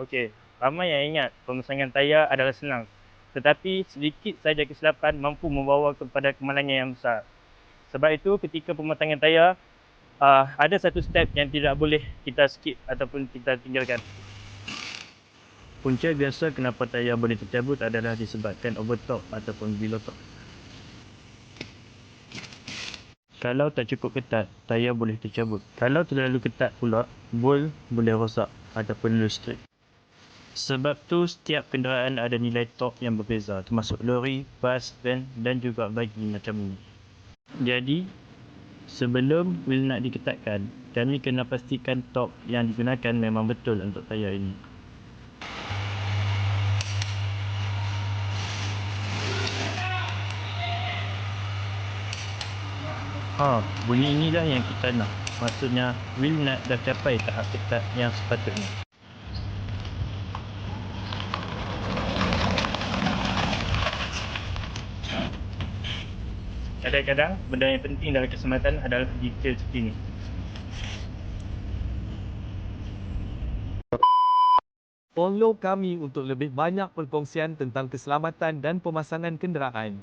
Okey, ramai yang ingat pemasangan tayar adalah senang. Tetapi sedikit saja kesilapan mampu membawa kepada kemalangan yang besar. Sebab itu ketika pemasangan tayar, ada satu step yang tidak boleh kita skip ataupun kita tinggalkan. Punca biasa kenapa tayar boleh tercabut adalah disebabkan overtorque ataupun below torque. Kalau tak cukup ketat, tayar boleh tercabut. Kalau terlalu ketat pula, bol boleh rosak ataupun loose strip. Sebab tu setiap kenderaan ada nilai torque yang berbeza, termasuk lori, bas, van dan juga bagi macam ini. Jadi, sebelum wheel nut diketatkan, kami kena pastikan torque yang digunakan memang betul untuk tayar ini. Bunyi inilah yang kita nak. Maksudnya wheel nut dah capai tahap ketat yang sepatutnya. Kadang-kadang benda yang penting dalam keselamatan adalah detail seperti ini. Follow kami untuk lebih banyak perkongsian tentang keselamatan dan pemasangan kenderaan.